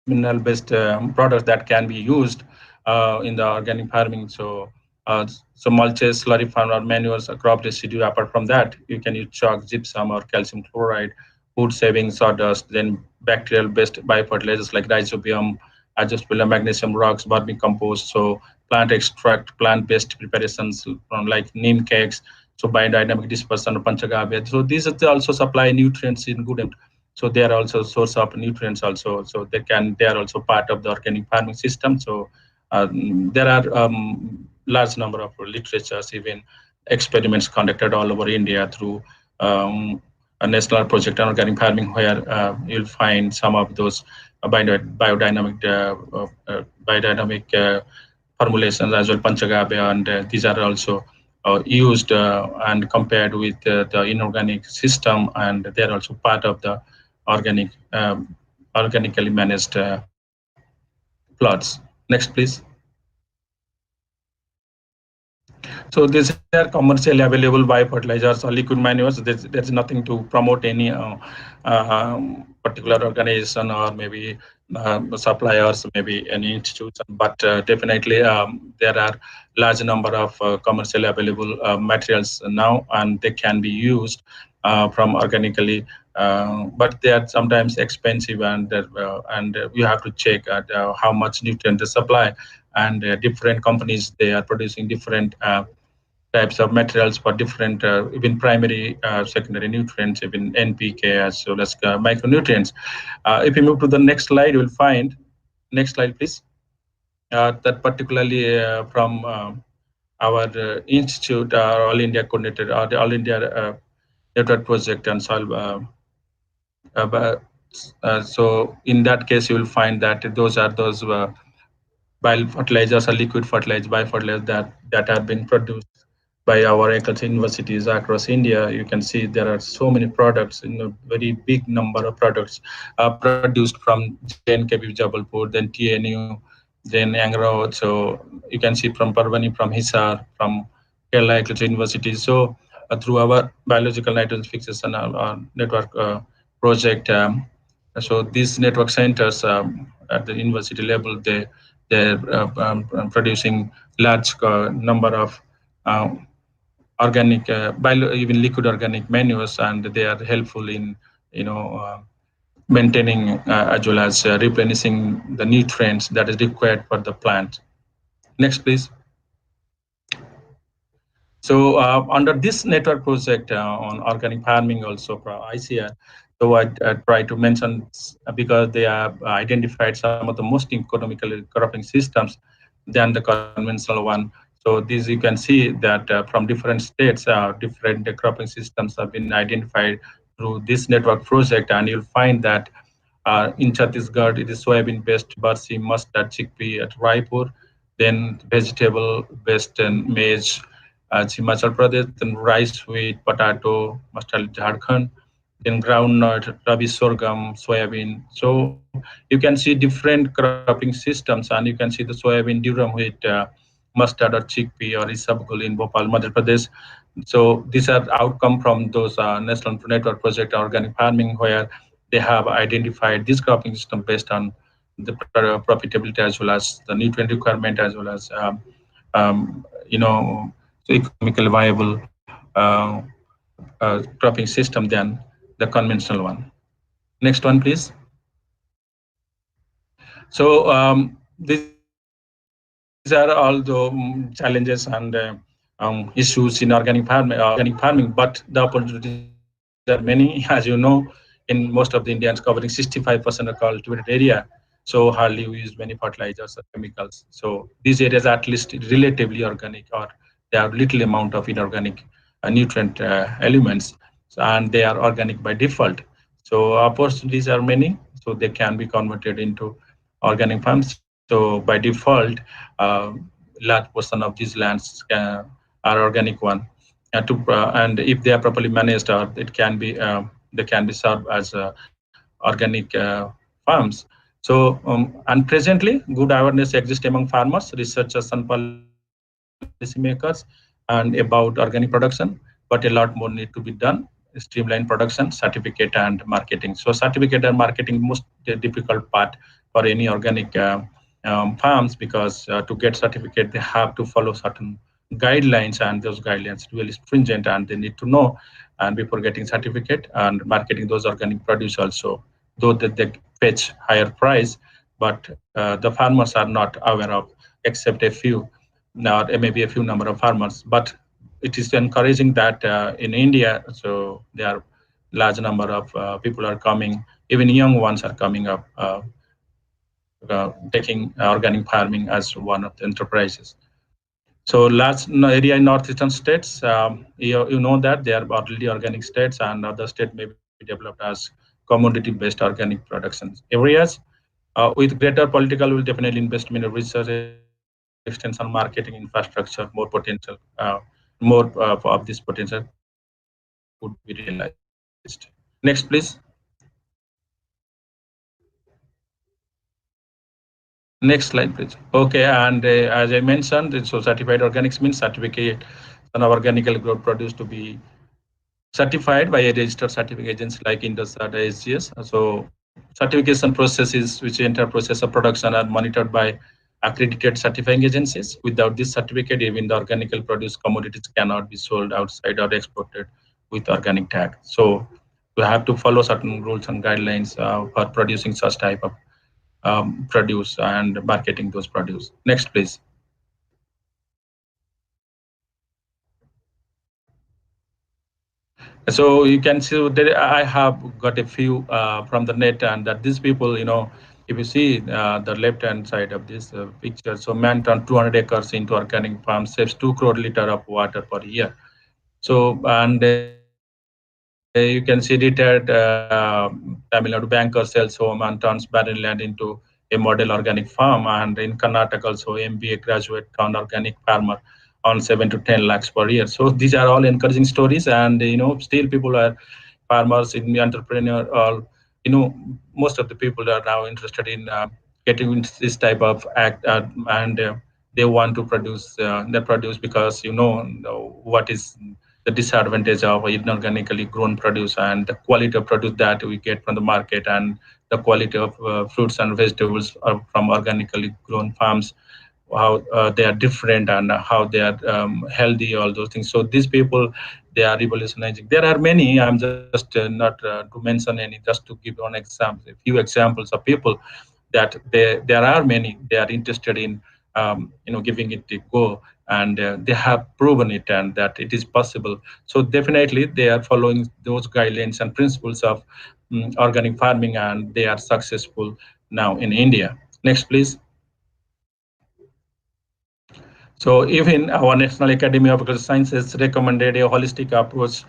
mineral-based products that can be used in the organic farming. So mulches, slurry farm, or manures, crop residue. Apart from that, you can use chalk, gypsum, or calcium chloride, food saving sawdust, then bacterial-based biofertilizers like rhizobium, azosphyllum, magnesium rocks, vermicompost. So plant extract, plant-based preparations from like neem cakes, so biodynamic dispersion of panchagavya. So these also supply nutrients in good amount. So they are also source of nutrients also. So they are also part of the organic farming system. So there are large number of literatures, even experiments conducted all over India through a national project on organic farming, where you'll find some of those biodynamic formulations as well, panchagavya, and these are also used and compared with the inorganic system, and they are also part of the organic, organically managed plots. Next, please. So these are commercially available biofertilizers or liquid manures. There's nothing to promote any particular organization or maybe suppliers, maybe any institution, but definitely there are large number of commercially available materials now, and they can be used from organically. But they are sometimes expensive, and you have to check at how much nutrient they supply, and different companies, they are producing different types of materials for different, even primary, secondary nutrients, even NPK as well as micronutrients. If you move to the next slide, you will find, next slide, please, that particularly from our institute, All India Coordinated, or the All India Network Project and Soil. So in that case, you will find that those are those biofertilizers or liquid fertilizers, biofertilizers that have been produced by our agriculture universities across India. You can see there are so many products, in a very big number of products produced from JNKB Jabalpur, then TNU, then Angro. So you can see from Parvani, from Hisar, from Kerala Agriculture University. So through our biological nitrogen fixation network project, So these network centers at the university level, they're producing large number of uh, organic, even liquid organic manures, and they are helpful in you know maintaining as well as replenishing the nutrients that is required for the plant. Next, please. So under this network project on organic farming, also ICR, so I try to mention because they have identified some of the most economical cropping systems than the conventional one. So these you can see that from different states, different cropping systems have been identified through this network project, and you'll find that in Chhattisgarh, it is soybean-based barsi, mustard, chickpea at Raipur, then vegetable-based and maize at Himachal Pradesh, then rice, wheat, potato, mustard, Jharkhand, then groundnut, rabi sorghum, soybean. So you can see different cropping systems, and you can see the soybean, durum wheat, mustard or chickpea or isabgol in Bhopal, Madhya Pradesh. So these are outcome from those national network project organic farming, where they have identified this cropping system based on the profitability as well as the nutrient requirement as well as you know so economically viable cropping system than the conventional one. Next one, please. So these are all the challenges and issues in organic farming, but the opportunities are many. As you know, in most of the Indians covering 65% of cultivated area, so hardly we use many fertilizers or chemicals. So these areas are at least relatively organic, or they have little amount of inorganic nutrient elements, and they are organic by default. So opportunities are many, so they can be converted into organic farms. So by default, large portion of these lands are organic one. And if they are properly managed, or it can be they can be served as organic farms. So and presently, good awareness exists among farmers, researchers, and policymakers, and about organic production. But a lot more need to be done. Streamline production, certificate, and marketing. So certificate and marketing most difficult part for any organic farms, because to get certificate they have to follow certain guidelines, and those guidelines really stringent, and they need to know, and before getting certificate and marketing those organic produce also, though that they fetch higher price, but the farmers are not aware of, except a few, or maybe a few number of farmers. But it is encouraging that in India, so there are large number of people are coming, even young ones are coming up, taking organic farming as one of the enterprises. So large area in northeastern states, you know that they are already organic states, and other state may be developed as commodity-based organic production areas. With greater political will, definitely investment in research, extension, marketing, infrastructure, more potential, more of this potential could be realized. Next, please. Next slide, please. Okay, and as I mentioned, so certified organics means certificate an organically grown produce to be certified by a registered certificate agency like Indus or SGS. So certification processes which enter process of production are monitored by accredited certifying agencies. Without this certificate, even the organical produce commodities cannot be sold outside or exported with organic tag. So we have to follow certain rules and guidelines for producing such type of produce and marketing those produce. Next, please. So you can see that I have got a few from the net, and that these people, if you see the left hand side of this picture, so man turned 200 acres into organic farm, saves 2 crore liter of water per year. So, and you can see retired Tamil Nadu banker sells home and turns barren land into a model organic farm. And in Karnataka, also MBA graduate turned organic farmer on 7 to 10 lakhs per year. So these are all encouraging stories, and still people are farmers, in the entrepreneur, all most of the people are now interested in getting into this type of act, and they want to produce their produce, because what is the disadvantage of inorganically grown produce and the quality of produce that we get from the market, and the quality of fruits and vegetables from organically grown farms, how they are different and how they are healthy, all those things. So these people, they are revolutionizing. There are many. I'm just not to mention any, just to give one example, a few examples of people that there are many. They are interested in giving it a go, and they have proven it and that it is possible. So definitely they are following those guidelines and principles of organic farming, and they are successful now in India. Next, please. So even our National Academy of Agricultural Sciences recommended a holistic approach.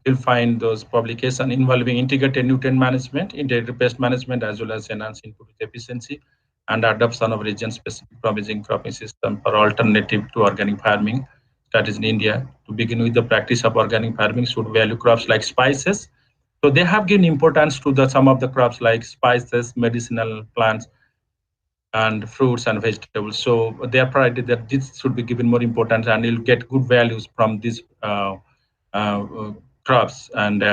You'll find those publications involving integrated nutrient management, integrated pest management, as well as enhanced input efficiency and adoption of region-specific promising cropping system for alternative to organic farming. That is in India. To begin with, the practice of organic farming should value crops like spices. So they have given importance to the some of the crops like spices, medicinal plants, and fruits and vegetables. So they are priority that this should be given more importance, and you'll get good values from these crops, and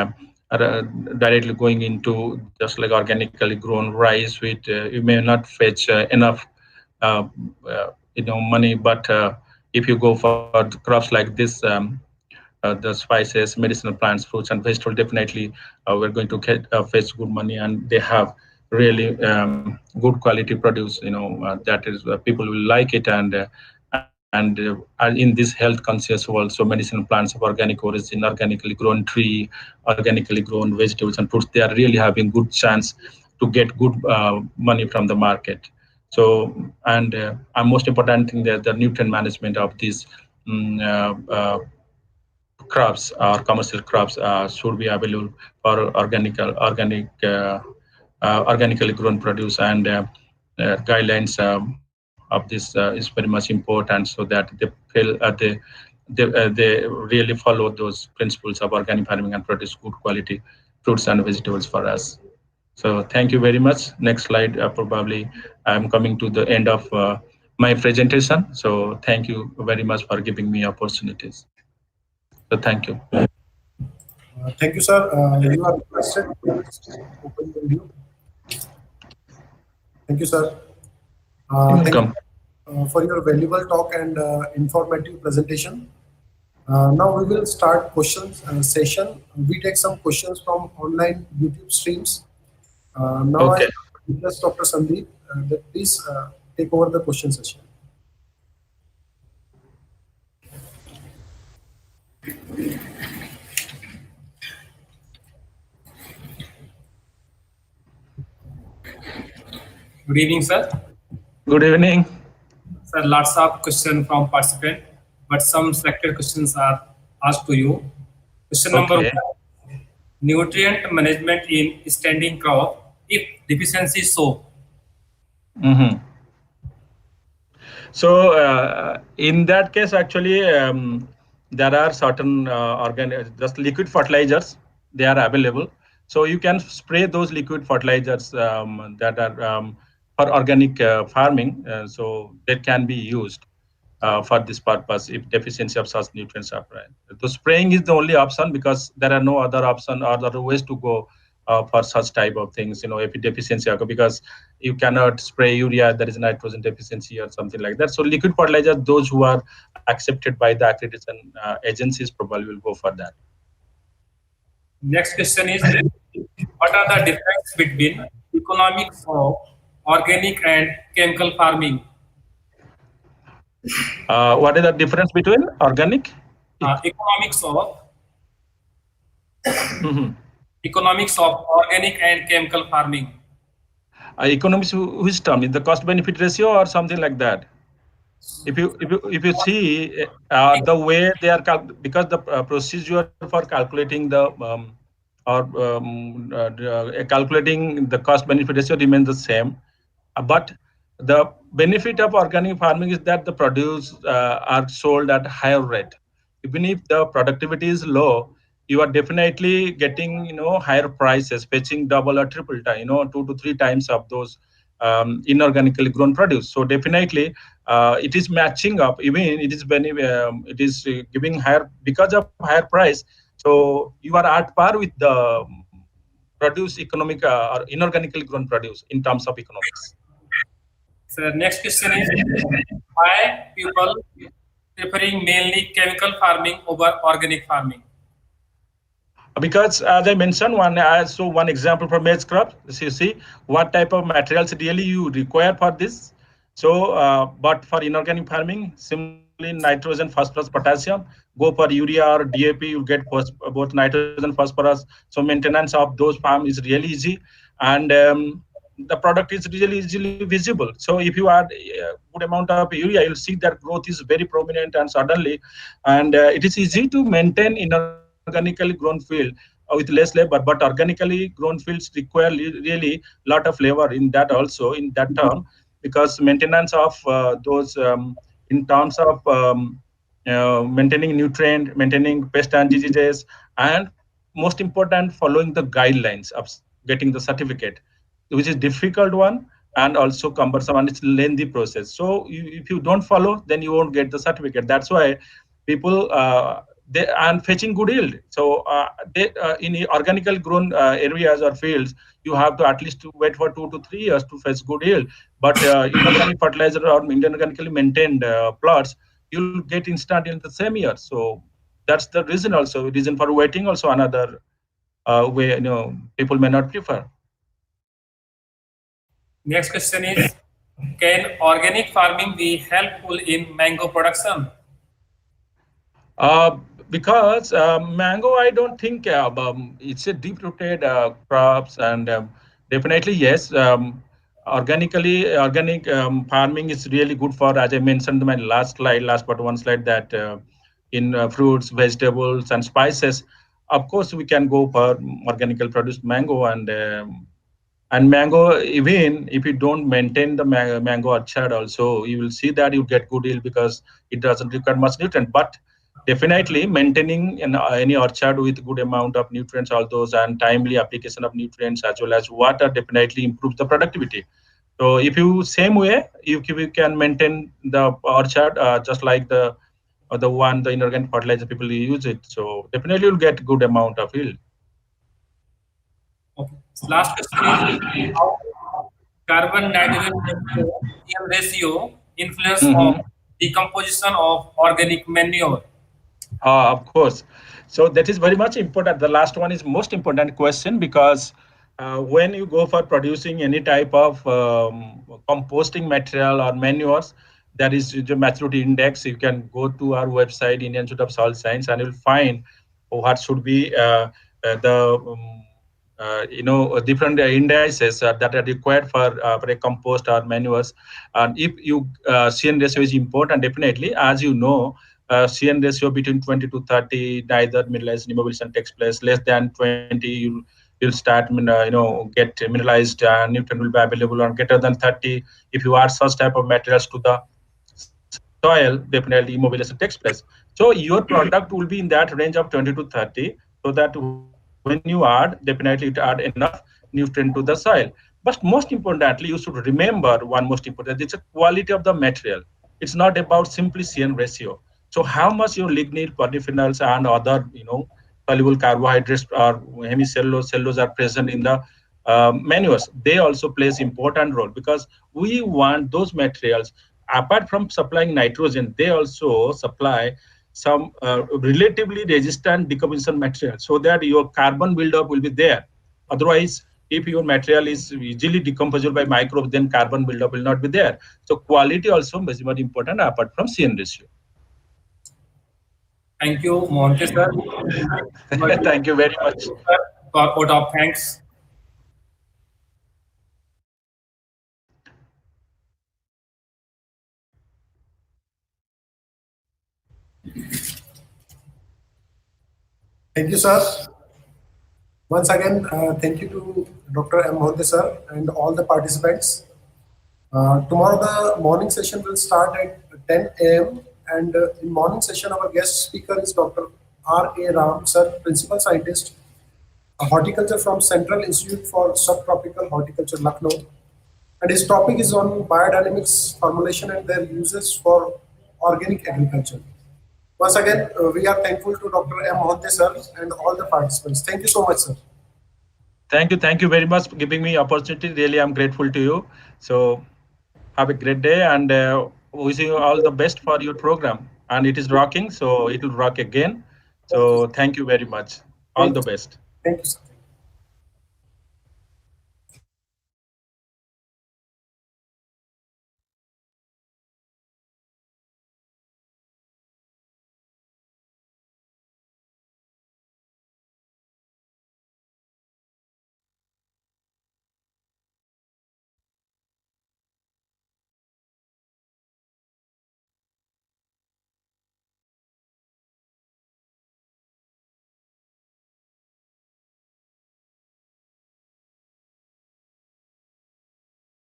are directly going into just like organically grown rice, which you may not fetch enough uh, money, but if you go for crops like this, the spices, medicinal plants, fruits, and vegetables, definitely we're going to get fetch good money, and they have really good quality produce. That is people will like it, and are in this health conscious world. So medicinal plants of organic origin, organically grown tree, organically grown vegetables and fruits, they are really having good chance to get good money from the market. So and most important thing that the nutrient management of these um, crops or commercial crops should be available for organically grown produce, and guidelines of this is very much important, so that they really follow those principles of organic farming and produce good quality fruits and vegetables for us. So thank you very much. Next slide. Probably I'm coming to the end of my presentation. So thank you very much for giving me opportunities. So thank you. Thank you, sir. You are requested to open the video. Thank you, sir. Thank you Welcome. for your valuable talk and informative presentation. Now we will start questions session. We take some questions from online YouTube streams. Now I Okay. request Dr. Sandeep that please take over the question session. Good evening, sir. Good evening. Sir, lots of questions from participant, but some selected questions are asked to you. Question number Okay. one: nutrient management in standing crop if deficiency show. Hmm. So in that case, actually, there are certain just liquid fertilizers. They are available. So you can spray those liquid fertilizers that are for organic farming. So they can be used for this purpose if deficiency of such nutrients are present. The spraying is the only option because there are no other option or other ways to go for such type of things. If deficiency occur, because you cannot spray urea, there is nitrogen deficiency or something like that. So liquid fertilizer, those who are accepted by the accreditation agencies probably will go for that. Next question is: what are the difference between economics of organic and chemical farming? What is the difference between organic? Economics of Mhm. organic and chemical farming. Economics, which term is the cost benefit ratio or something like that? If you see the way they are because the procedure for calculating the or calculating the cost benefit ratio remains the same, but the benefit of organic farming is that the produce are sold at higher rate. Even if the productivity is low, you are definitely getting higher prices, fetching double or triple time, 2 to 3 times of those inorganically grown produce. So definitely, it is matching up. Even it is giving higher because of higher price. So you are at par with the produce economic or inorganically grown produce in terms of economics. So next question is why people preferring mainly chemical farming over organic farming? Because as I mentioned, one example for maize crop. So you see what type of materials really you require for this. So, but for inorganic farming, simply nitrogen, phosphorus, potassium. Go for urea or DAP, you get both nitrogen, phosphorus. So maintenance of those farm is really easy, and the product is really easily visible. So if you add good amount of urea, you'll see that growth is very prominent and suddenly, and it is easy to maintain inorganically grown field with less labor. But organically grown fields require really lot of labor in that also in that term, because maintenance of those in terms of maintaining nutrient, maintaining pest and diseases, and most important, following the guidelines of getting the certificate, which is difficult one and also cumbersome, and it's lengthy process. So if you don't follow, then you won't get the certificate. That's why people they and fetching good yield. So they in organically grown areas or fields, you have to at least to wait for 2 to 3 years to fetch good yield. But inorganic fertilizer or inorganically maintained plots, you'll get instant in the same year. So that's the reason also. Reason for waiting also another way. People may not prefer. Next question is can organic farming be helpful in mango production? Uh, because mango, I don't think it's a deep-rooted crops, and definitely yes. Organic farming is really good for, as I mentioned in my last but one slide, that in fruits, vegetables, and spices. Of course, we can go for organically produced mango, and mango, even if you don't maintain the mango orchard also, you will see that you get good yield because it doesn't require much nutrient. But definitely maintaining any orchard with good amount of nutrients, all those, and timely application of nutrients as well as water definitely improves the productivity. So if you same way, if you can maintain the orchard just like the inorganic fertilizer people use it, so definitely you'll get good amount of yield. Okay. Last question is how carbon nitrogen ratio influence of Mhm. decomposition of organic manure? Of course. So that is very much important. The last one is most important question, because when you go for producing any type of composting material or manures, there is the maturity index. You can go to our website, Indian Institute of Soil Science, and you'll find what should be the different indices that are required for a compost or manures. And if you CN ratio is important, definitely, as you know, CN ratio between 20 to 30, neither mineralized immobilization takes place. Less than 20, you'll start get mineralized, nutrient will be available. On greater than 30, if you add such type of materials to the soil, definitely immobilization takes place. So your product will be in that range of 20 to 30, so that when you add, definitely it add enough nutrient to the soil. But most importantly, you should remember one most important, it's a quality of the material. It's not about simply CN ratio. So how much your lignin, polyphenols, and other soluble carbohydrates or cellulose are present in the manures. They also plays important role, because we want those materials, apart from supplying nitrogen, they also supply some relatively resistant decomposition material, so that your carbon buildup will be there. Otherwise, if your material is easily decomposable by microbes, then carbon buildup will not be there. So quality also is very important apart from CN ratio. Thank you, Mohanty sir. Thank you very much. For vote of thanks. Thank you, sir. Once again, thank you to Dr. M. Mohanty, sir, and all the participants. Tomorrow, the morning session will start at 10 a.m. And in morning session, our guest speaker is Dr. R. A. Ram, sir, Principal Scientist, Horticulture from Central Institute for Subtropical Horticulture, Lucknow. and his topic is on biodynamics formulation and their uses for organic agriculture. Once again, we are thankful to Dr. M. Mohanty sir and all the participants. Thank you so much, sir. Thank you very much for giving me opportunity. Really, I'm grateful to you. So have a great day and wishing you all the best for your program. And it is rocking, so it will rock again. Thank you. So thank you very much. All Thank the you. best. Thank you, sir.